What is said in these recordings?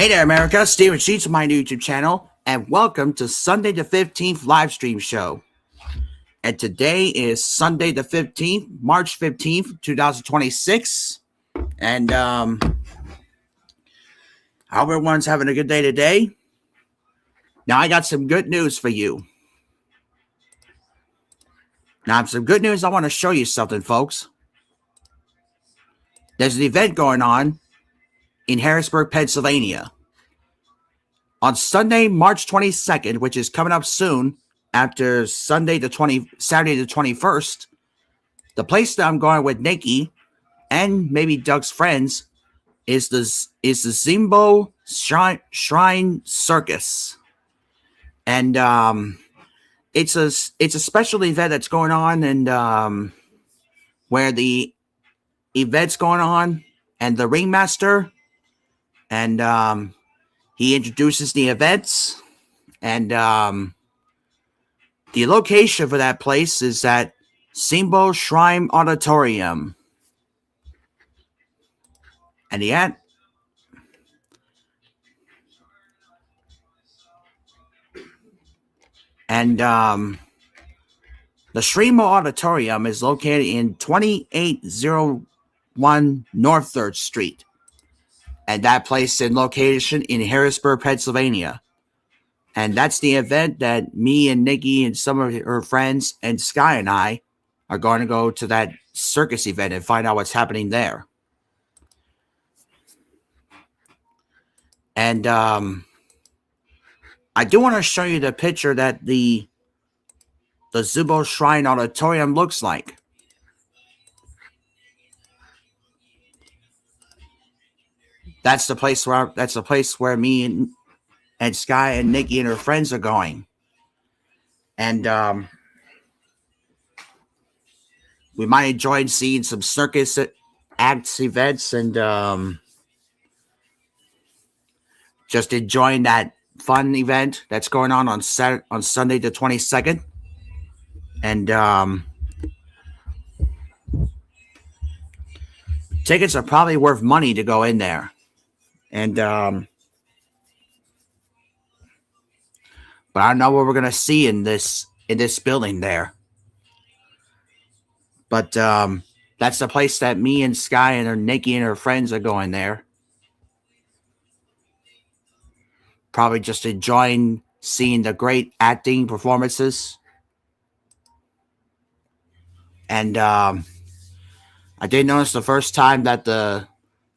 Hey there, America. Steven Sheets on my YouTube channel, and welcome to Sunday the 15th live stream show. And today is Sunday the 15th, March 15th, 2026. And I hope everyone's having a good day today. Now, I got some good news for you. Now, some good news. I want to show you something, folks. There's an event going on in Harrisburg, Pennsylvania. On Sunday, March 22nd, which is coming up soon, after Saturday the 21st, the place that I'm going with Nikki and maybe Doug's friends is the Zimbo Shrine Circus. And it's a special event that's going on, and where the event's going on, and the ringmaster, and he introduces the events, and the location for that place is at Zimbo Shrine Auditorium. And the Shrine Auditorium is located in 2801 North 3rd Street. And that place in location in Harrisburg, Pennsylvania. And that's the event that me and Nikki and some of her friends and Sky and I are going to go to, that circus event, and find out what's happening there. And I do want to show you the picture that the Zimbo Shrine Auditorium looks like. That's the place where me and Sky and Nikki and her friends are going. And we might enjoy seeing some circus acts, events, and just enjoying that fun event that's going on Sunday the 22nd. And tickets are probably worth money to go in there. And but I don't know what we're gonna see in this building there. But that's the place that me and Sky and Nikki and her friends are going there. Probably just enjoying seeing the great acting performances. And I did notice the first time that the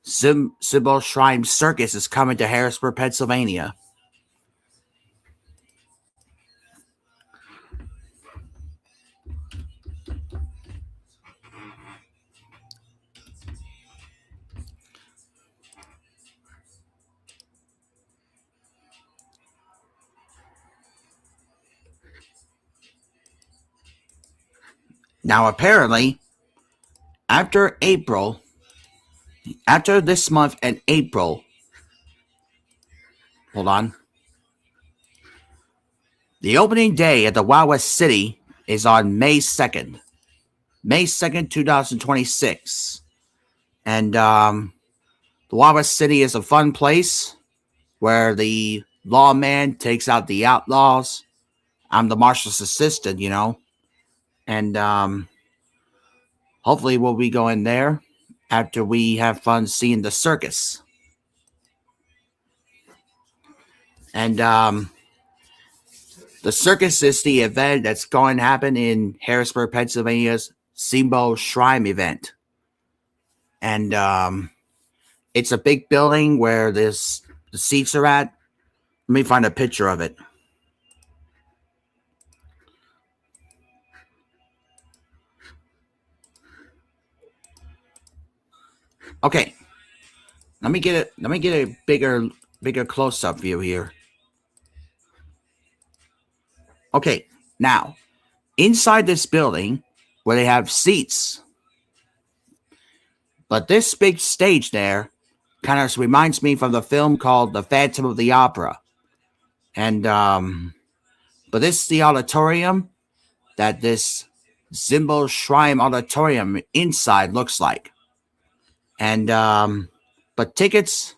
Zimbo Shrine Circus is coming to Harrisburg, Pennsylvania. Now, apparently, after this month and April, hold on. The opening day at the Wild West City is on May 2nd. May 2nd, 2026. And the Wild West City is a fun place where the lawman takes out the outlaws. I'm the marshal's assistant, you know. And hopefully we'll be going there after we have fun seeing the circus. And the circus is the event that's going to happen in Harrisburg, Pennsylvania's Zimbo Shrine event. And it's a big building where the seats are at. Let me find a picture of it. Okay. Let me get a bigger close-up view here. Okay, now, inside this building, where they have seats, but this big stage there kind of reminds me from the film called The Phantom of the Opera. And, but this is the auditorium that this Zimbo Shrine Auditorium inside looks like. And, but tickets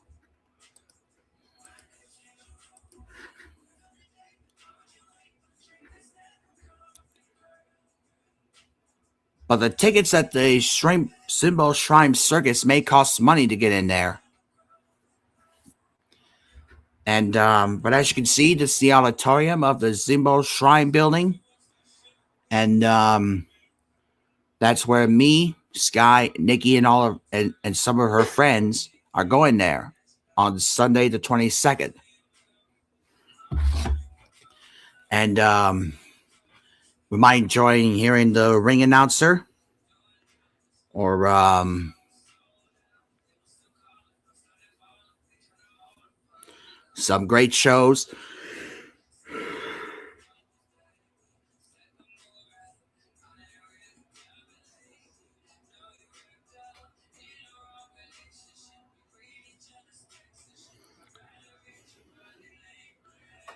But the tickets at the Symbol Shrine Circus may cost money to get in there. And but as you can see, this is the auditorium of the Symbol Shrine building. And that's where me, Sky, Nikki, and and some of her friends are going there on Sunday the 22nd. And we might enjoy hearing the ring announcer or some great shows.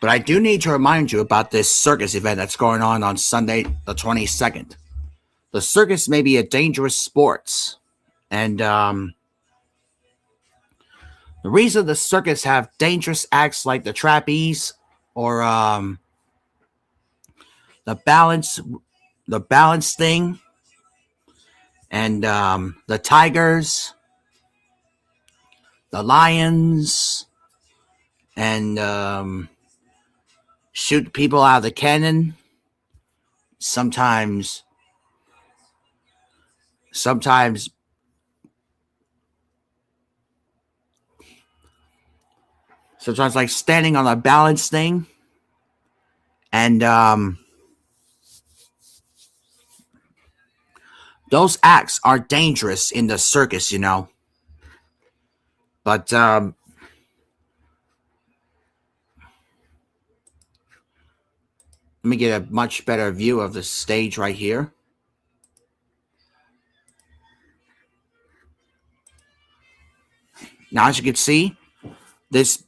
But I do need to remind you about this circus event that's going on Sunday the 22nd. The circus may be a dangerous sport. And the reason the circus have dangerous acts like the trapeze or the balance thing and the tigers, the lions, and shoot people out of the cannon. Sometimes like standing on a balance thing. And those acts are dangerous in the circus, you know. But let me get a much better view of the stage right here. Now, as you can see, this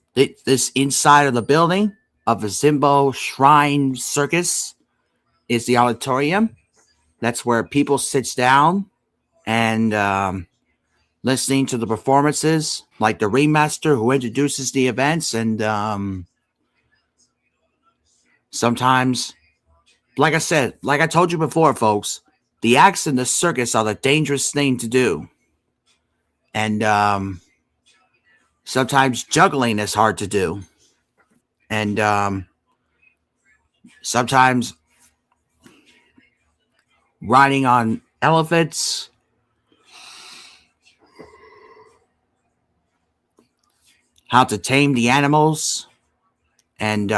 inside of the building of the Zimbo Shrine Circus is the auditorium. That's where people sit down and listening to the performances, like the ringmaster who introduces the events, and sometimes, like I said, like I told you before, folks, the acts in the circus are the dangerous thing to do. And sometimes juggling is hard to do. And sometimes riding on elephants, how to tame the animals, and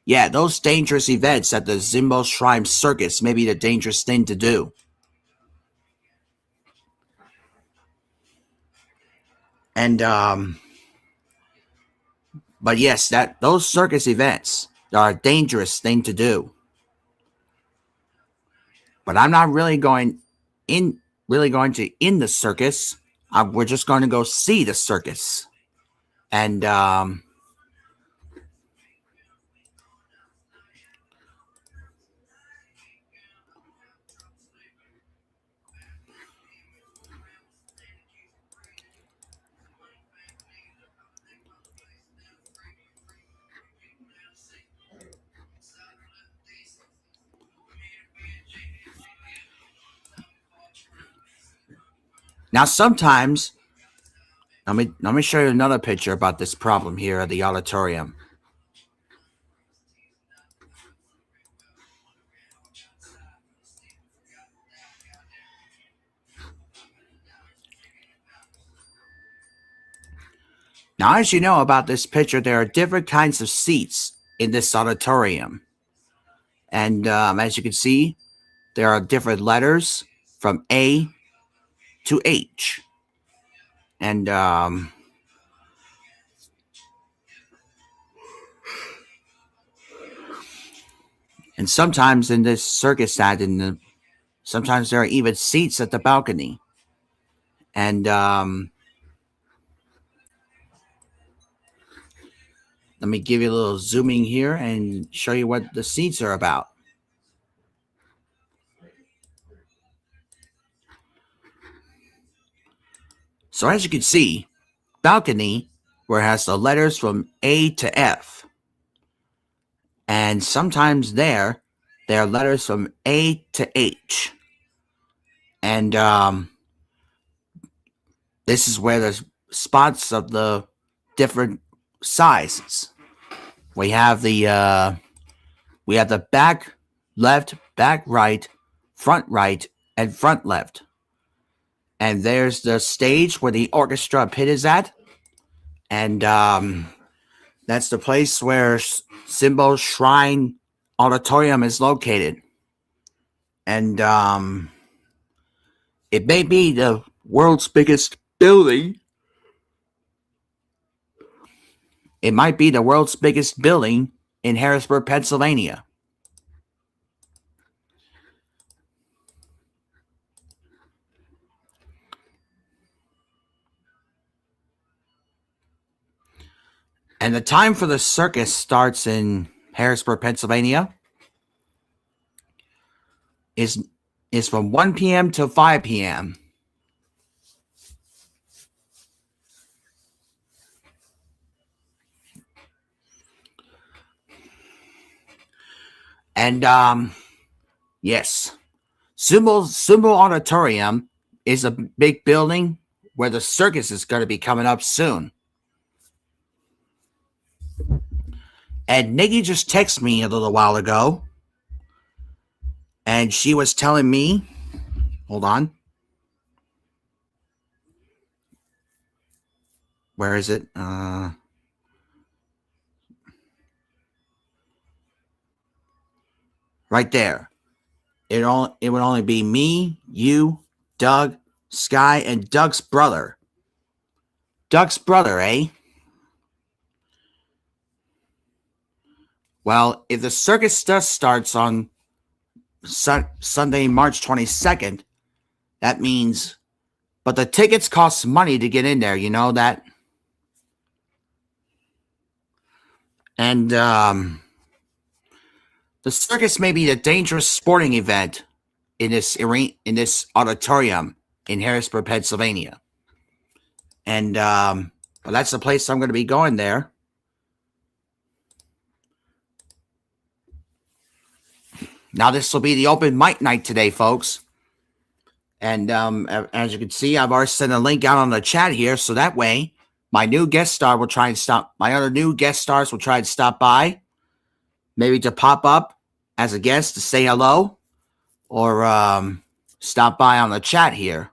yeah, those dangerous events at the Zimbo Shrine Circus may be the dangerous thing to do. And but yes, those circus events are a dangerous thing to do. But I'm not really going to in the circus. We're just going to go see the circus. And now sometimes, let me show you another picture about this problem here at the auditorium. Now, as you know about this picture, there are different kinds of seats in this auditorium. And as you can see, there are different letters from A to H. And sometimes in this circus ad, sometimes there are even seats at the balcony. And let me give you a little zooming here and show you what the seats are about. So as you can see, balcony, where it has the letters from A to F. And sometimes there They are letters from A to H. And this is where there's spots of the different sizes. We have the back left, back right, and front left. And there's the stage where the orchestra pit is at. And that's the place where Simbo Shrine Auditorium is located. And it may be the world's biggest building. It might be the world's biggest building in Harrisburg, Pennsylvania. And the time for the circus starts in Harrisburg, Pennsylvania is from 1 p.m. to 5 p.m. And yes, Sumo Auditorium is a big building where the circus is going to be coming up soon. And Nikki just texted me a little while ago, and she was telling me, hold on. Where is it? Right there. It would only be me, you, Doug, Sky, and Doug's brother. Doug's brother, eh? Well, if the circus just starts on Sunday, March 22nd, that means, but the tickets cost money to get in there, you know that? And the circus may be a dangerous sporting event in this auditorium in Harrisburg, Pennsylvania. And well, that's the place I'm going to be going there. Now, this will be the open mic night today, folks. And as you can see, I've already sent a link out on the chat here, so that way my other new guest stars will try and stop by, maybe to pop up as a guest to say hello, or stop by on the chat here.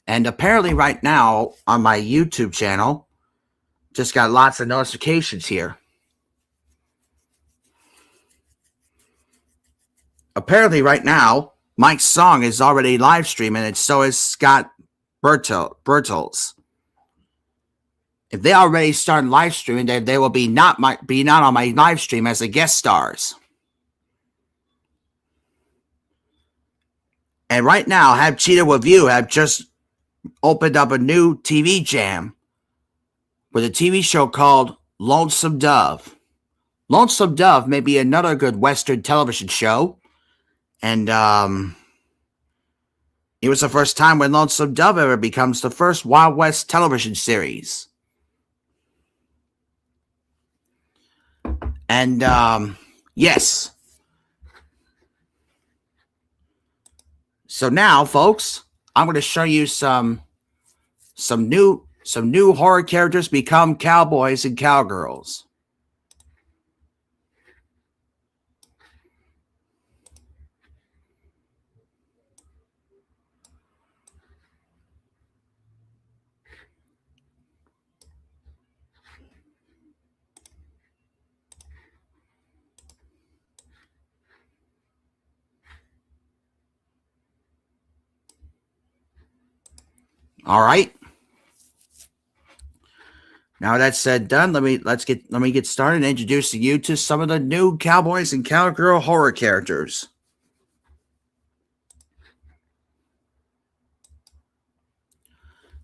And apparently right now on my YouTube channel, just got lots of notifications here. Apparently right now, Mike's song is already live streaming, and so is Scott Bertels. If they already started live streaming, then they will be not on my live stream as a guest stars. And right now, Have Cheetah with You have just opened up a new TV jam with a TV show called Lonesome Dove. Lonesome Dove may be another good Western television show. And it was the first time when Lonesome Dove ever becomes the first Wild West television series. And yes. So now, folks, I'm going to show you some new horror characters become cowboys and cowgirls. All right. Now that said, done. Let me get started introducing you to some of the new cowboys and cowgirl horror characters.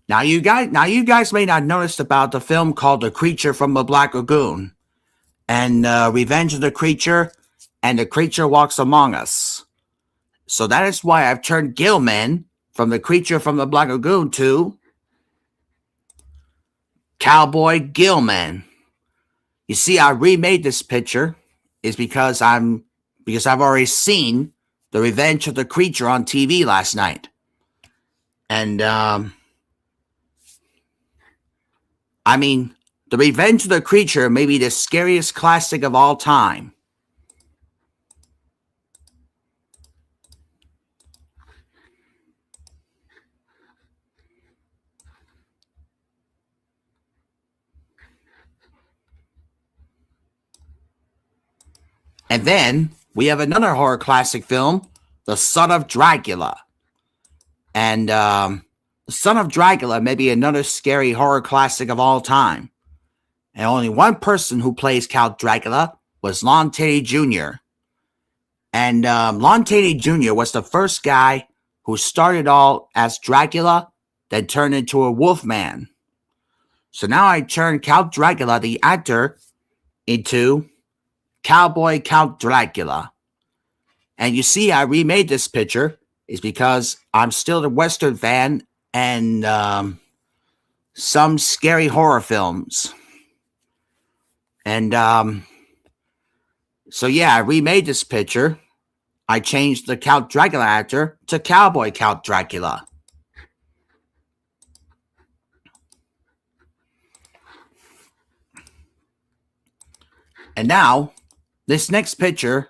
Now you guys may not notice about the film called The Creature from the Black Lagoon, and Revenge of the Creature, and The Creature Walks Among Us. So that is why I've turned Gilman from The Creature from the Black Lagoon to Cowboy Gilman. You see, I remade this picture is because I've already seen The Revenge of the Creature on TV last night. And I mean, The Revenge of the Creature may be the scariest classic of all time. And then we have another horror classic film, The Son of Dracula. And The Son of Dracula may be another scary horror classic of all time. And only one person who plays Count Dracula was Lon Chaney Jr. And Lon Chaney Jr. was the first guy who started all as Dracula, then turned into a Wolfman. So now I turned Count Dracula, the actor, into Cowboy Count Dracula. And you see, I remade this picture is because I'm still a Western fan and some scary horror films. And so yeah, I remade this picture. I changed the Count Dracula actor to Cowboy Count Dracula. And now, this next picture,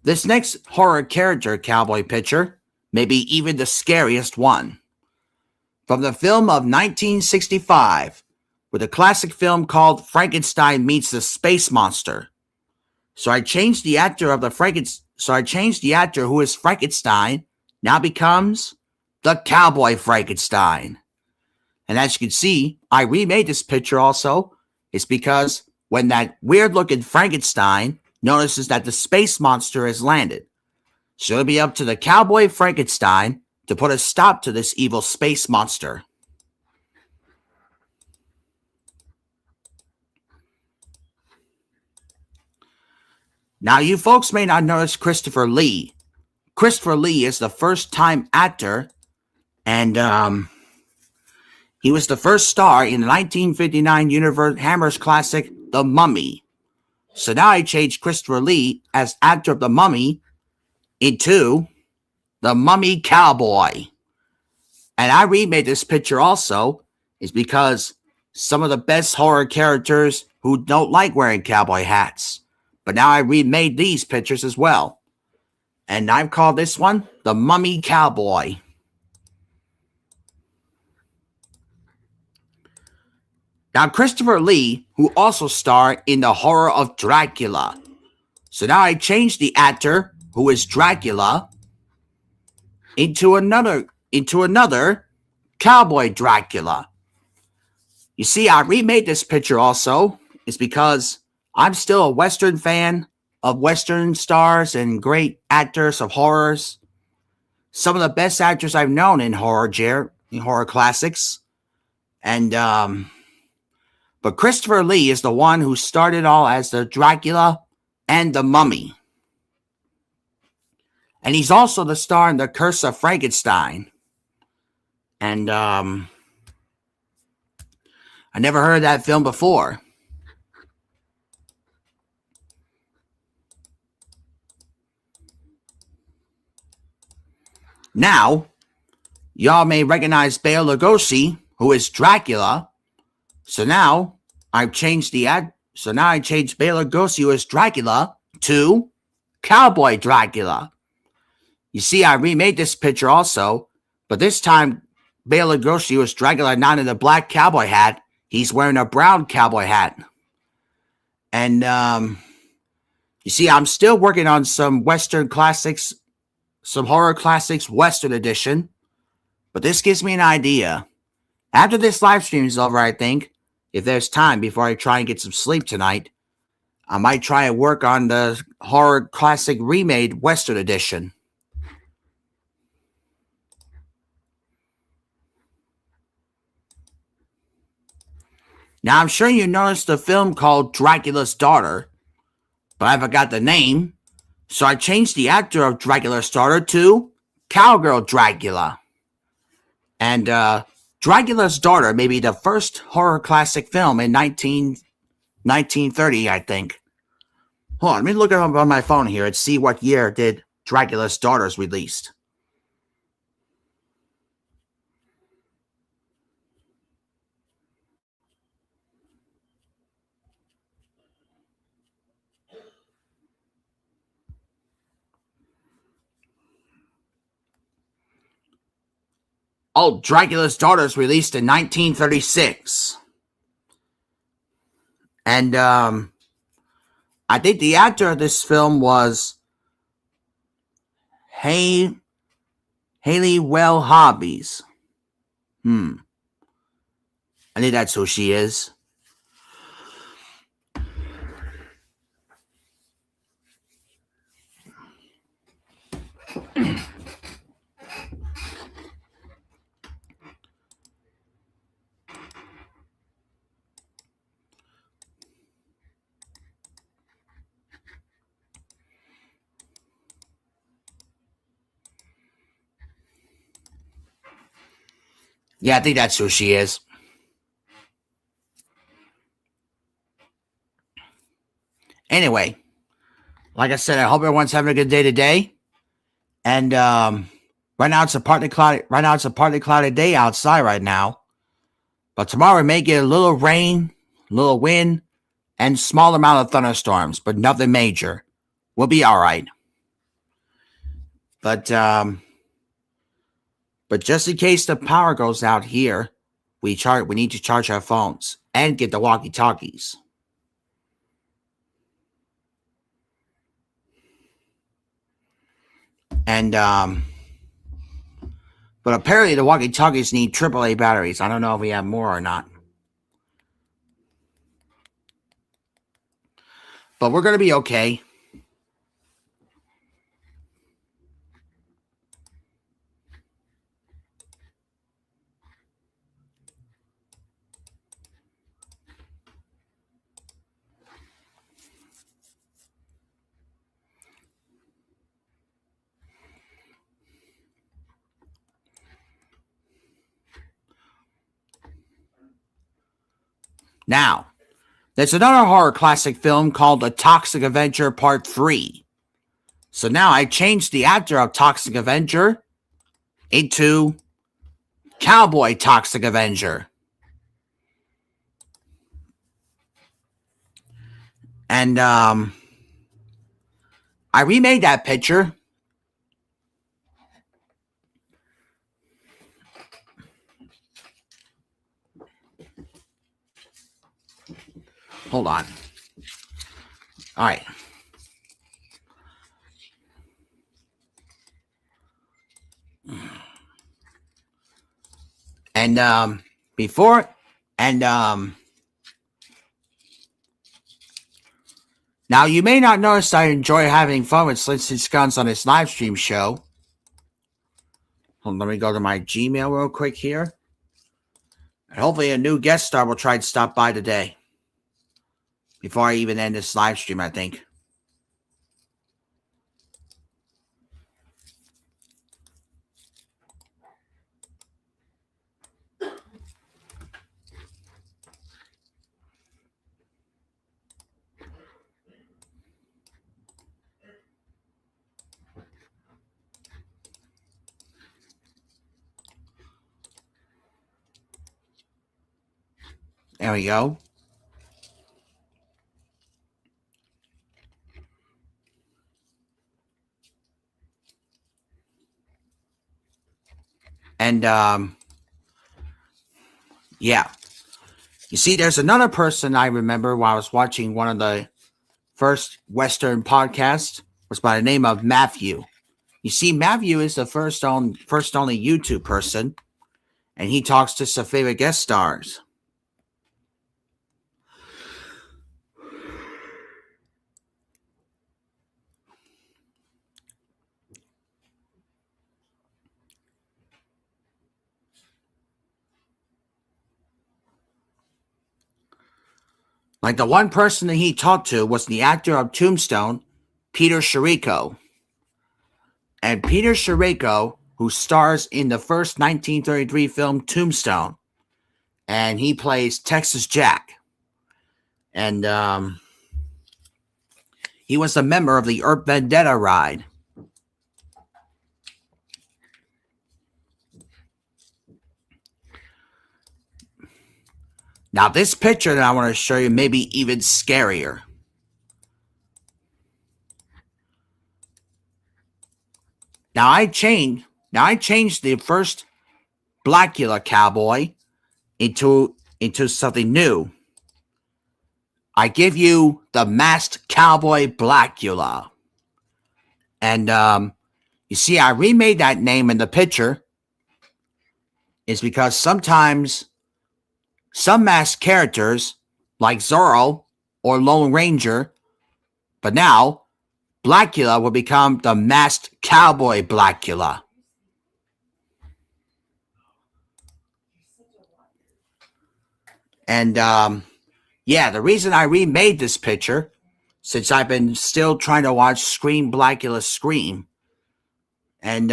this next horror character cowboy picture may be even the scariest one. From the film of 1965, with a classic film called Frankenstein Meets the Space Monster. So I changed the actor of the who is Frankenstein now becomes the Cowboy Frankenstein. And as you can see, I remade this picture also. It's because when that weird-looking Frankenstein notices that the space monster has landed. So it'll be up to the Cowboy Frankenstein to put a stop to this evil space monster. Now, you folks may not notice Christopher Lee. Christopher Lee is the first-time actor, and he was the first star in the 1959 Hammer's classic, The Mummy. So now I changed Christopher Lee as actor of The Mummy into The Mummy Cowboy. And I remade this picture also is because some of the best horror characters who don't like wearing cowboy hats. But now I remade these pictures as well. And I've called this one The Mummy Cowboy. Now, Christopher Lee, who also starred in the horror of Dracula. So now I changed the actor who is Dracula into another Cowboy Dracula. You see, I remade this picture also is because I'm still a Western fan of Western stars and great actors of horrors. Some of the best actors I've known in horror classics. And but Christopher Lee is the one who started all as the Dracula and the Mummy. And he's also the star in The Curse of Frankenstein. And I never heard of that film before. Now, y'all may recognize Bela Lugosi, who is Dracula. So now I changed Bela Lugosi, who is Dracula, to Cowboy Dracula. You see, I remade this picture also, but this time Bela Lugosi was Dracula not in a black cowboy hat. He's wearing a brown cowboy hat. And you see, I'm still working on some Western classics, some horror classics, Western edition. But this gives me an idea. After this live stream is over, I think, if there's time before I try and get some sleep tonight, I might try and work on the horror classic remade Western edition. Now, I'm sure you noticed the film called Dracula's Daughter, but I forgot the name, so I changed the actor of Dracula's Daughter to Cowgirl Dracula. And Dracula's Daughter may be the first horror classic film in 1930, I think. Hold on, let me look it up on my phone here and see what year did Dracula's Daughters released. Oh, Dracula's Daughters released in 1936. And I think the actor of this film was Hayley Well Hobbies. I think that's who she is. Yeah, I think that's who she is. Anyway, like I said, I hope everyone's having a good day today. And right now it's a partly cloudy. Right now it's a partly cloudy day outside right now. But tomorrow we may get a little rain, a little wind, and small amount of thunderstorms, but nothing major. We'll be all right. But just in case the power goes out here, we need to charge our phones and get the walkie-talkies. And but apparently the walkie-talkies need AAA batteries. I don't know if we have more or not. But we're going to be okay. Now, there's another horror classic film called The Toxic Avenger Part 3. So now I changed the actor of Toxic Avenger into Cowboy Toxic Avenger. And I remade that picture. Hold on. All right. And now you may not notice I enjoy having fun with Slincy Scones on this live stream show. Hold on, let me go to my Gmail real quick here. And hopefully a new guest star will try to stop by today. Before I even end this live stream, I think. There we go. And yeah. You see, there's another person I remember while I was watching one of the first Western podcasts was by the name of Matthew. You see, Matthew is the first only YouTube person, and he talks to some favorite guest stars. Like the one person that he talked to was the actor of Tombstone, Peter Shiriko. And Peter Shiriko who stars in the first 1933 film Tombstone, and he plays Texas Jack. And he was a member of the Earth Vendetta ride. Now, this picture that I want to show you may be even scarier. Now, I changed the first Blackula cowboy into something new. I give you the masked cowboy Blackula. And you see, I remade that name in the picture is because sometimes some masked characters, like Zorro or Lone Ranger, but now Blackula will become the masked cowboy Blackula. And yeah, the reason I remade this picture, since I've been still trying to watch Scream Blackula Scream, and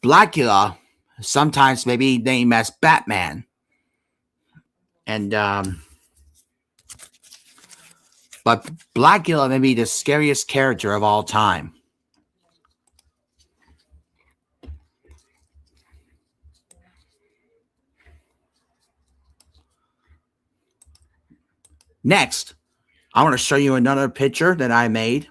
Blackula sometimes may be named as Batman. And but Blackula may be the scariest character of all time. Next, I want to show you another picture that I made.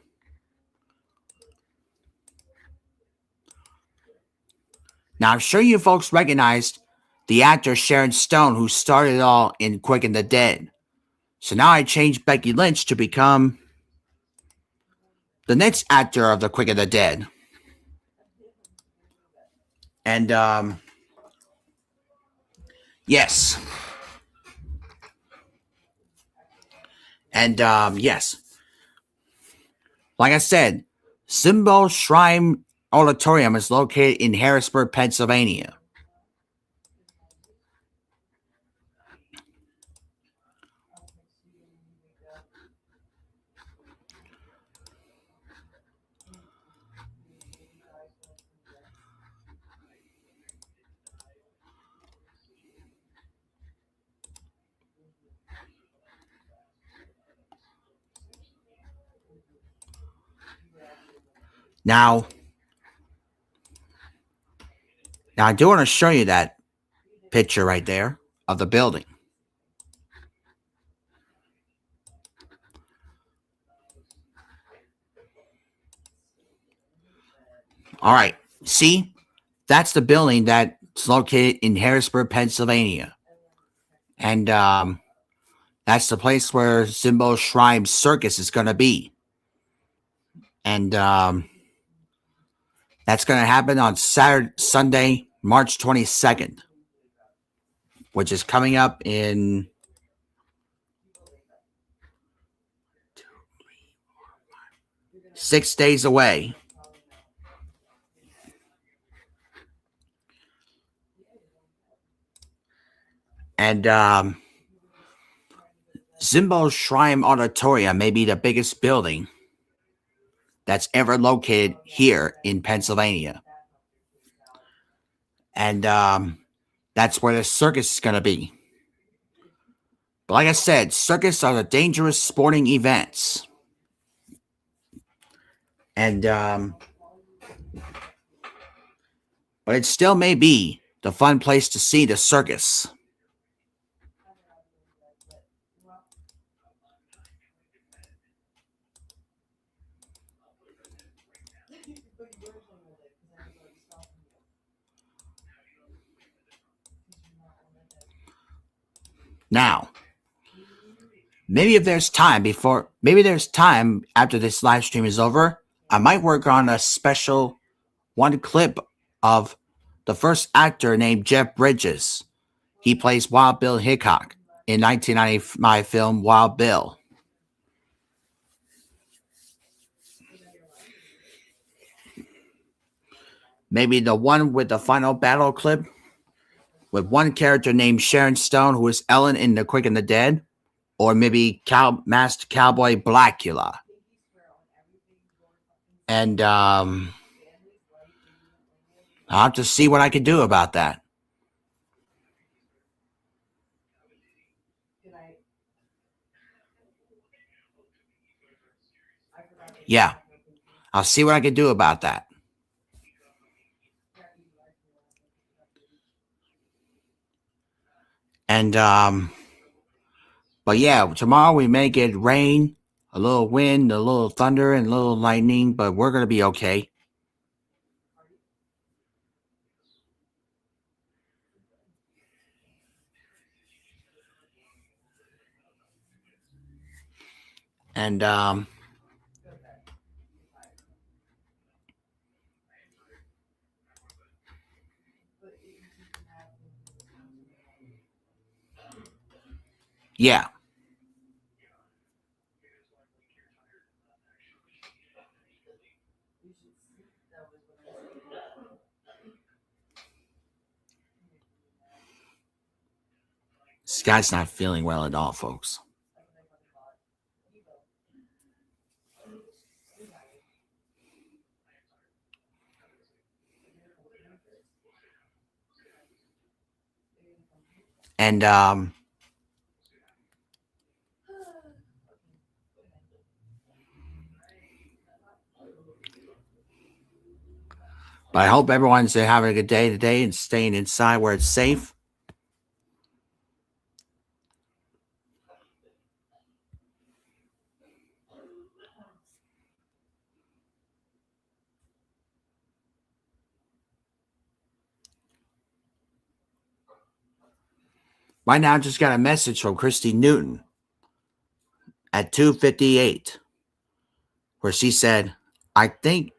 Now, I'm sure you folks recognized the actor Sharon Stone, who started it all in Quick and the Dead. So now I changed Becky Lynch to become the next actor of the Quick and the Dead. And yes. And yes. Like I said, Symbol Shrine Auditorium is located in Harrisburg, Pennsylvania. Now, I do want to show you that picture right there of the building. All right. See, that's the building that's located in Harrisburg, Pennsylvania. And that's the place where Symbol Shrine Circus is going to be. And that's going to happen on Sunday, March 22nd, which is coming up in 6 days away. And Symbol Shrine Auditorium may be the biggest building that's ever located here in Pennsylvania. And that's where the circus is going to be. But like I said, circus are the dangerous sporting events. And but it still may be the fun place to see the circus. Now, maybe there's time after this live stream is over, I might work on a special one clip of the first actor named Jeff Bridges. He plays Wild Bill Hickok in 1995 film Wild Bill. Maybe the one with the final battle clip with one character named Sharon Stone, who is Ellen in The Quick and the Dead, or maybe Masked Cowboy Blackula. And I'll have to see what I can do about that. Yeah, I'll see what I can do about that. And but yeah, tomorrow we may get rain, a little wind, a little thunder, and a little lightning, but we're gonna be okay. And yeah. This guy's not feeling well at all, folks. And but I hope everyone's having a good day today and staying inside where it's safe. Right now, I just got a message from Christy Newton at 2:58, where she said, "I think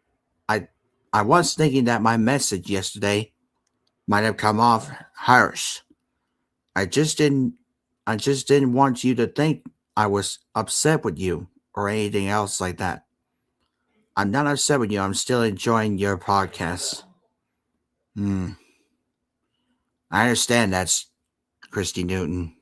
I was thinking that my message yesterday might have come off harsh. I just didn't want you to think I was upset with you or anything else like that. I'm not upset with you. I'm still enjoying your podcast." I understand that's Christy Newton.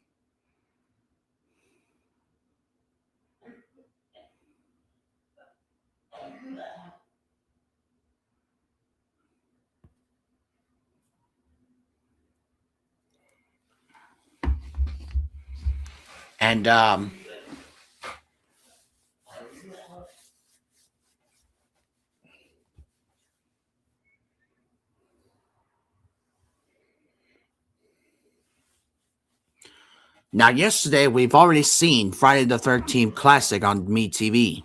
And now, yesterday we've already seen Friday the 13th Classic on MeTV.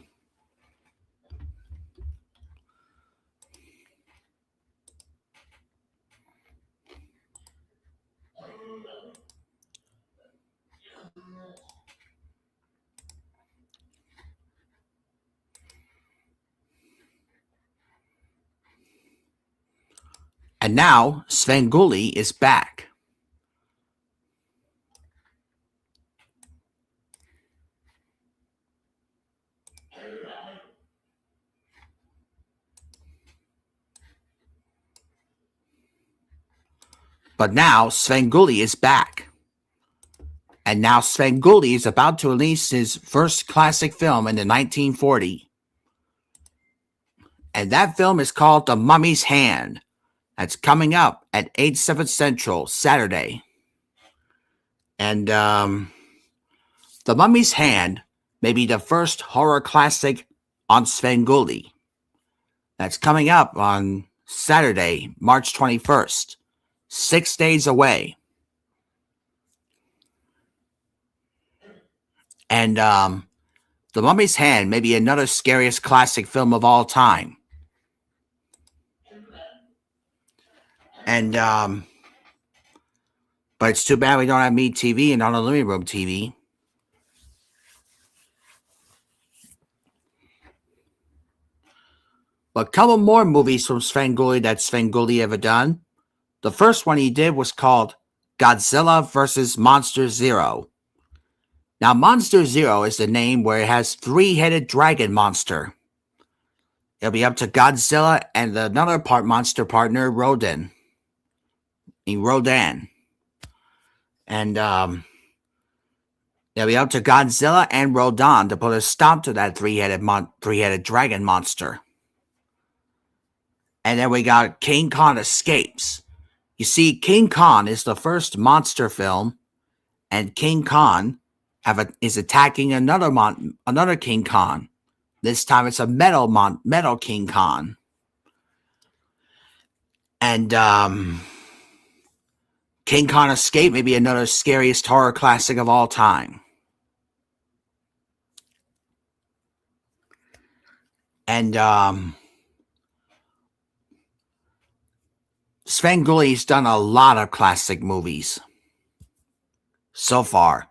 And now Svengoolie is back. But now Svengoolie is back. And now Svengoolie is about to release his first classic film in the 1940. And that film is called The Mummy's Hand. That's coming up at 8/7 Central Saturday. And The Mummy's Hand may be the first horror classic on Svengoolie. That's coming up on Saturday, March 21st, 6 days away. And The Mummy's Hand may be another scariest classic film of all time. And but it's too bad we don't have MeTV and on a living room TV. But a couple more movies from Svengoolie that Svengoolie ever done. The first one he did was called Godzilla vs. Monster Zero. Now, Monster Zero is the name where it has three-headed dragon monster. It'll be up to Godzilla and another part monster partner, Rodan. And it'll be up to Godzilla and Rodan to put a stop to that three-headed dragon monster. And then we got King Kong Escapes. You see, King Kong is the first monster film, and King Kong is attacking another King Kong. This time it's a metal King Kong. And King Kong Escape may be another scariest horror classic of all time. And Svengoolie's done a lot of classic movies so far.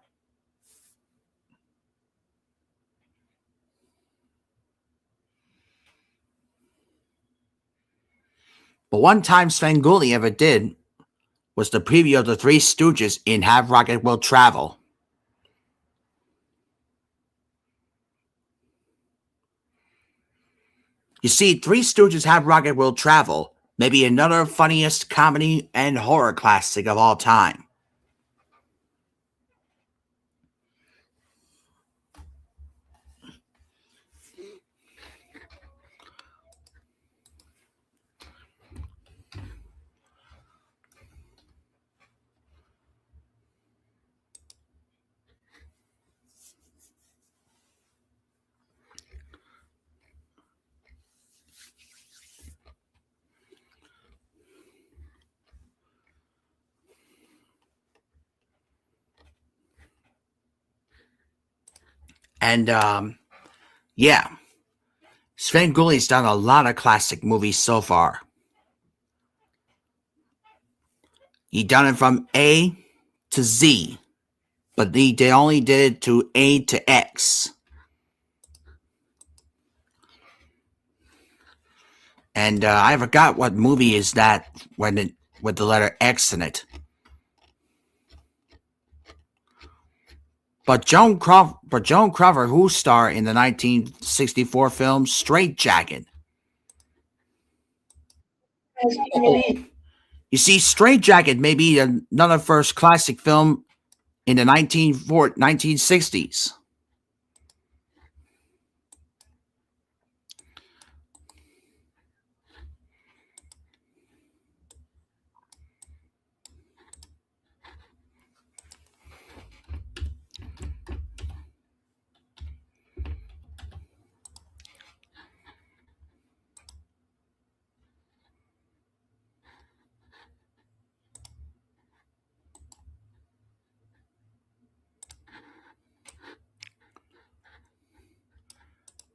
But one time Svengoolie ever did was the preview of the Three Stooges in Have Rocket Will Travel. You see, Three Stooges Have Rocket Will Travel may be another funniest comedy and horror classic of all time. And yeah, Svengoolie's done a lot of classic movies so far. He done it from A to Z, but they only did it to A to X. And I forgot what movie is that with the letter X in it. But Joan Crawford, who starred in the 1964 film Straight Jacket. You see, Straight Jacket may be another first classic film in the 1960s.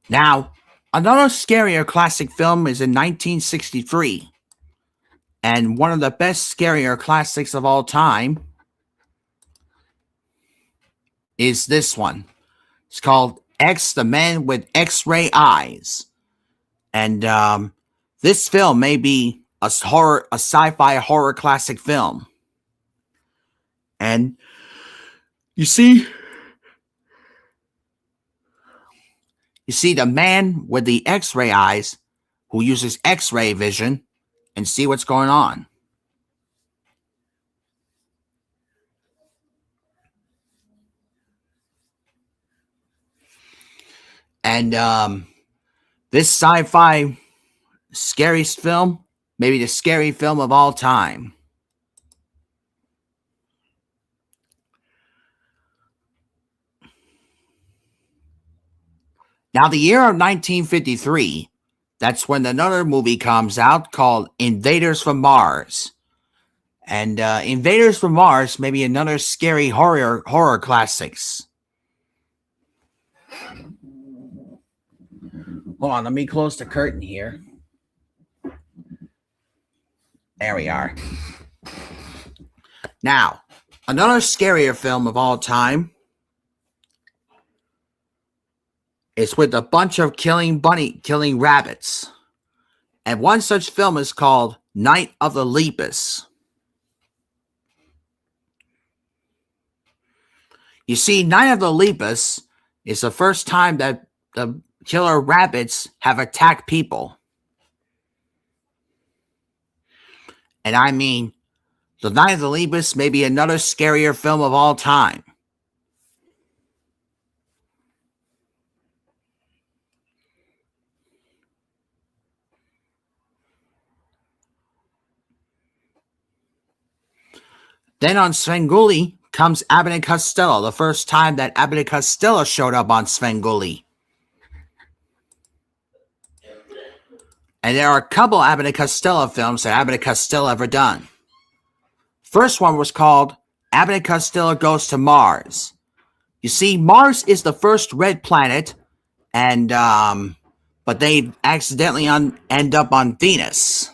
Now, another scarier classic film is in 1963, and one of the best scarier classics of all time is this one. It's called X, the Man with X-Ray Eyes. And this film may be a sci-fi horror classic film. And you see the man with the X-ray eyes who uses X-ray vision and see what's going on. And this sci-fi scariest film, maybe the scary film of all time. Now, the year of 1953, that's when another movie comes out called Invaders from Mars. And Invaders from Mars may be another scary horror classics. Hold on, let me close the curtain here. There we are. Now, another scarier film of all time is with a bunch of killing rabbits. And one such film is called Night of the Lepus. You see, Night of the Lepus is the first time that the killer rabbits have attacked people. And I mean, The Night of the Lepus may be another scarier film of all time. Then on Svengoolie comes Abbott and Costello, the first time that Abbott and Costello showed up on Svengoolie. And there are a couple Abbott and Costello films that Abbott and Costello ever done. First one was called Abbott and Costello Goes to Mars. You see, Mars is the first red planet, and but they accidentally end up on Venus.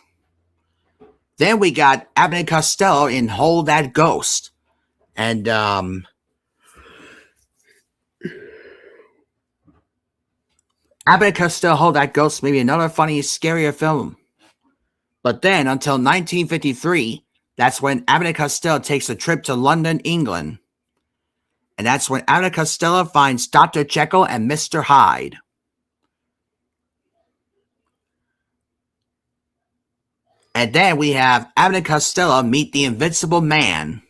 Then we got Abbott and Costello in Hold That Ghost. And Abbott and Costello Hold That Ghost may be another funny, scarier film. But then, until 1953, that's when Abbott and Costello takes a trip to London, England. And that's when Abbott and Costello finds Dr. Jekyll and Mr. Hyde. And then we have Abbott and Costello meet the Invincible Man.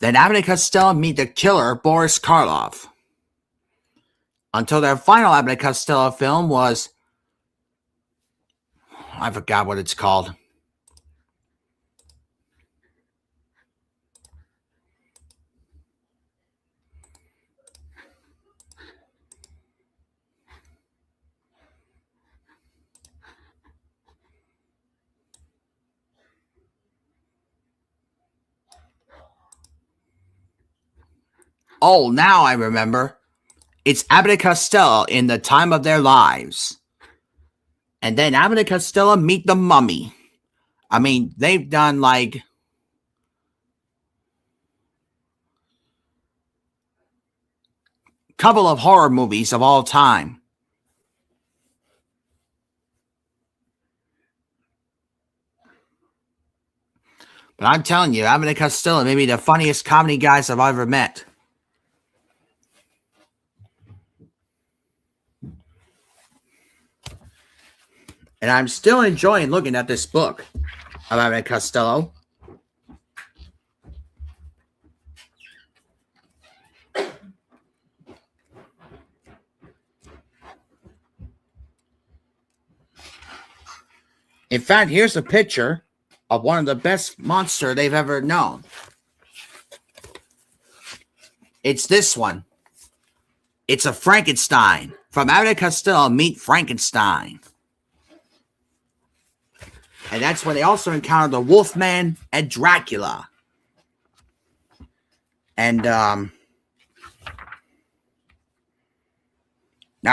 Then Abbott and Costello meet the killer, Boris Karloff. Until their final Abbott and Costello film was, I forgot what it's called. Oh, now I remember. It's Abbott and Costello in the time of their lives. And then Abbott and Costello meet the Mummy. I mean, they've done like a couple of horror movies of all time. But I'm telling you, Abbott and Costello may be the funniest comedy guys I've ever met. And I'm still enjoying looking at this book of Abbott and Costello. In fact, here's a picture of one of the best monster they've ever known. It's this one. It's a Frankenstein. From Abbott and Costello Meet Frankenstein. And that's when they also encounter the Wolfman and Dracula. And now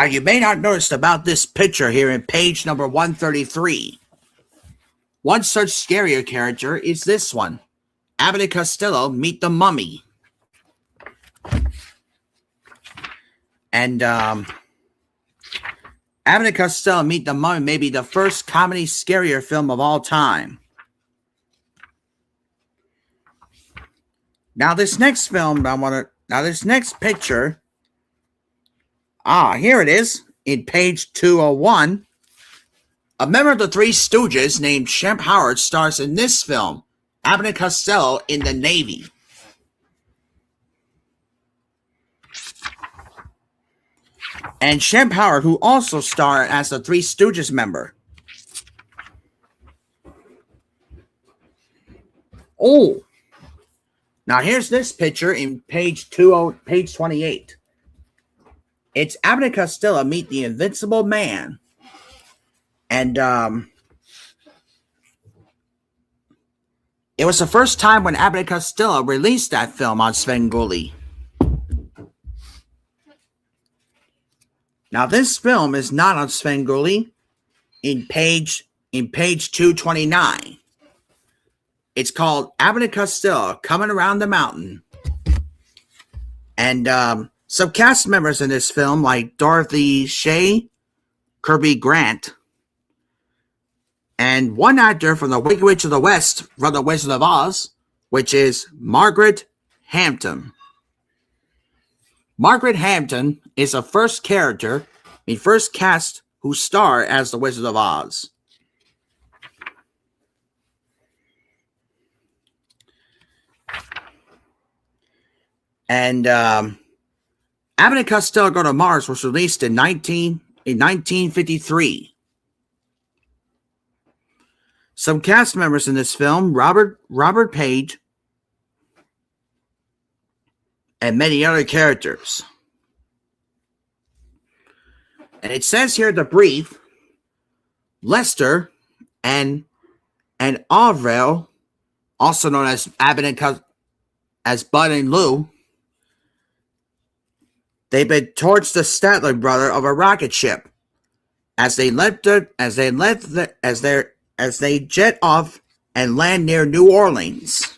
you may not notice about this picture here in page number 133. One such scarier character is this one. Abbott and Costello Meet the Mummy. And Abbott and Costello Meet the Mummy may be the first comedy scarier film of all time. Now this next this next picture. Here it is in page 201. A member of the Three Stooges named Shemp Howard stars in this film, Abbott and Costello in the Navy. And Shemp Howard, who also starred as the Three Stooges member. Oh. Now here's this picture in page 28. It's Abbott and Costello Meet the Invincible Man. And it was the first time when Abbott and Costello released that film on Svengoolie. Now this film is not on Svengoolie in page 229. It's called Abbott and Costello Coming Around the Mountain. And some cast members in this film like Dorothy Shea, Kirby Grant, and one actor from the Wicked Witch of the West from The Wizard of Oz, which is Margaret Hampton. Margaret Hampton is the first cast who starred as the Wizard of Oz. And Abbott and Costello Go to Mars was released in 1953. Some cast members in this film: Robert Page, and many other characters. And it says here the brief, Lester and Avril, also known as as Bud and Lou, they've been towards the Statler brother of a rocket ship as they jet off and land near New Orleans.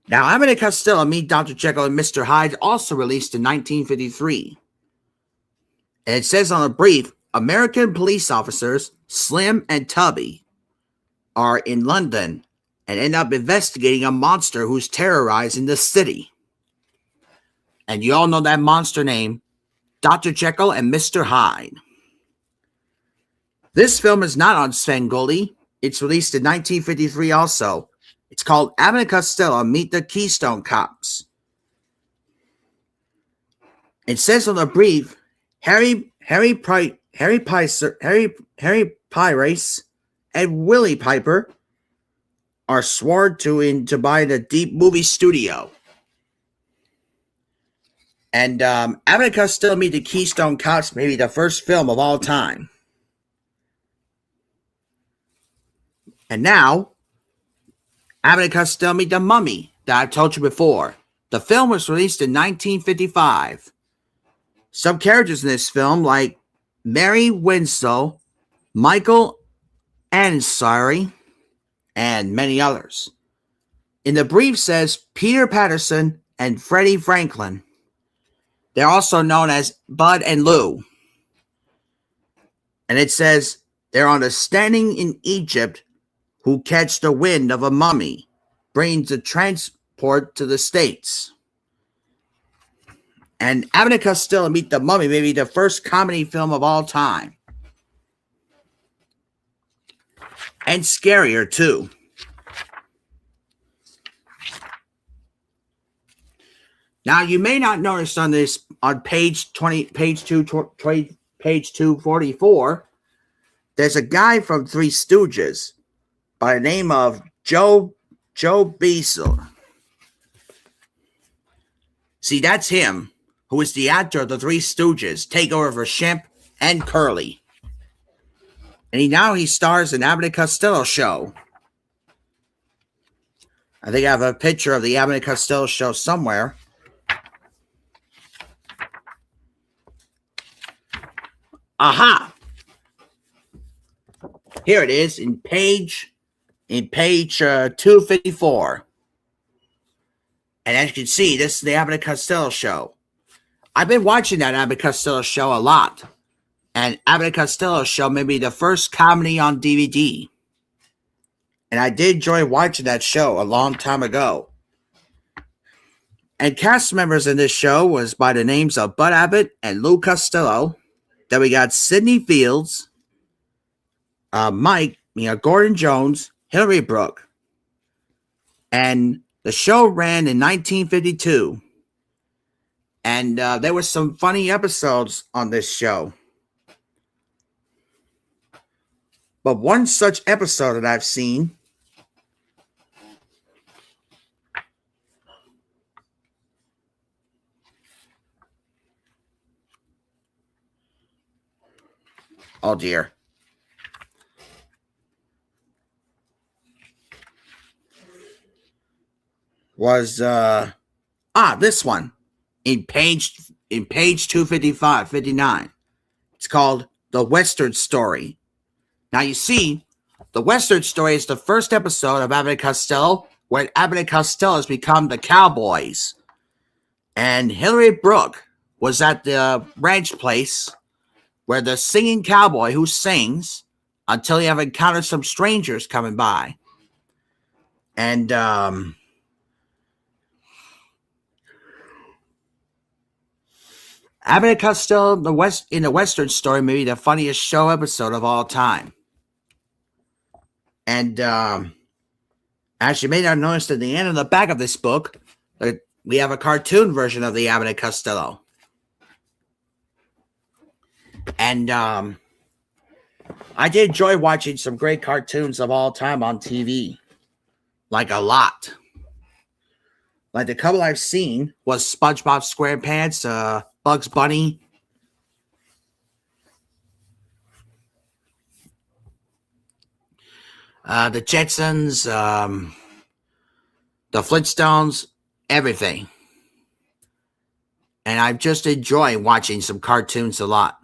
Now, Abbott and Costello Meet Dr. Jekyll and Mr. Hyde, also released in 1953. And it says on the brief, American police officers Slim and Tubby are in London and end up investigating a monster who's terrorizing the city. And you all know that monster name, Dr. Jekyll and Mr. Hyde. This film is not on Svengoolie. It's released in 1953 also. It's called Abbott and Costello Meet the Keystone Cops. It says on the brief, Harry Pirace and Willie Piper are sworn to buy the Deep Movie Studio. And Abbott and Costello Meet the Keystone Cops may be the first film of all time. And now, Abbott and Costello Meet the Mummy that I've told you before. The film was released in 1955. Some characters in this film like Mary Winslow, Michael Ansari, and many others. In the brief says Peter Patterson and Freddie Franklin. They're also known as Bud and Lou. And it says they're on a standing in Egypt who catch the wind of a mummy, bringing the transport to the States. And Abbott and Costello Meet the Mummy may be the first comedy film of all time. And scarier, too. Now, you may not notice on page 244, there's a guy from Three Stooges by the name of Joe Beasel. See, that's him, who is the actor of the Three Stooges, Takeover for Shemp and Curly. And he stars in Abbott and Costello Show. I think I have a picture of the Abbott and Costello Show somewhere. Aha! Here it is in page 254. And as you can see, this is the Abbott and Costello Show. I've been watching that Abbott and Costello Show a lot. And Abbott and Costello Show may be the first comedy on DVD. And I did enjoy watching that show a long time ago. And cast members in this show was by the names of Bud Abbott and Lou Costello. Then we got Sidney Fields, Gordon Jones, Hillary Brooke. And the show ran in 1952. And there were some funny episodes on this show. But one such episode that I've seen oh dear. Was this one in page 259. It's called The Western Story. Now you see, The Western Story is the first episode of Abbott and Costello where Abbott and Costello has become the cowboys. And Hillary Brooke was at the ranch place where the singing cowboy who sings until you have encountered some strangers coming by. And Abbott and Costello in the Western Story may be the funniest show episode of all time. And as you may not have noticed at the end of the back of this book, we have a cartoon version of the Abbott and Costello. And I did enjoy watching some great cartoons of all time on TV. Like a lot. Like the couple I've seen was SpongeBob SquarePants, Bugs Bunny, the Jetsons, the Flintstones, everything. And I just enjoy watching some cartoons a lot.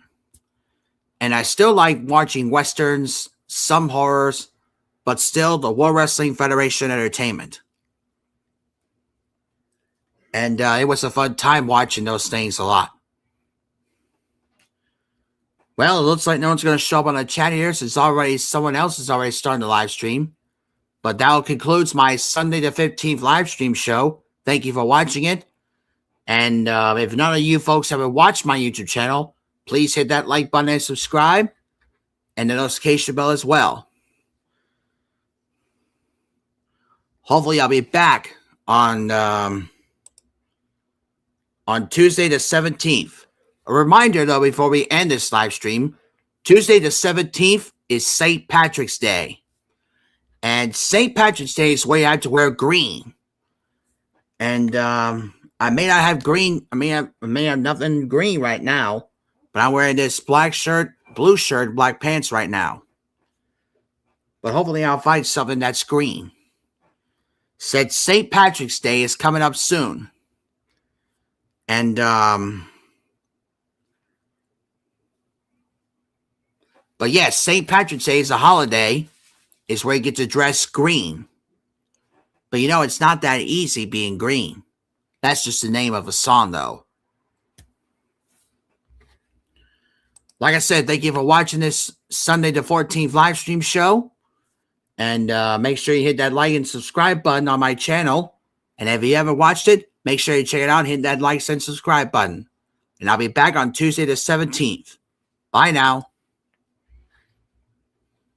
And I still like watching westerns, some horrors, but still the World Wrestling Federation entertainment. And it was a fun time watching those things a lot. Well, it looks like no one's going to show up on the chat here since someone else is already starting the live stream. But that concludes my Sunday the 15th live stream show. Thank you for watching it. And if none of you folks haven't watched my YouTube channel, please hit that like button and subscribe. And the notification bell as well. Hopefully I'll be back on Tuesday the 17th. A reminder, though, before we end this live stream, Tuesday the 17th is St. Patrick's Day. And St. Patrick's Day is where you have to wear green. And I may not have green. I may have nothing green right now. But I'm wearing this black shirt, blue shirt, black pants right now. But hopefully I'll find something that's green. Said St. Patrick's Day is coming up soon. And but yes, St. Patrick's Day is a holiday. Is where you get to dress green. But you know, it's not that easy being green. That's just the name of a song, though. Like I said, thank you for watching this Sunday the 14th live stream show. And make sure you hit that like and subscribe button on my channel. And if you haven't watched it, make sure you check it out and hit that like and subscribe button. And I'll be back on Tuesday the 17th. Bye now.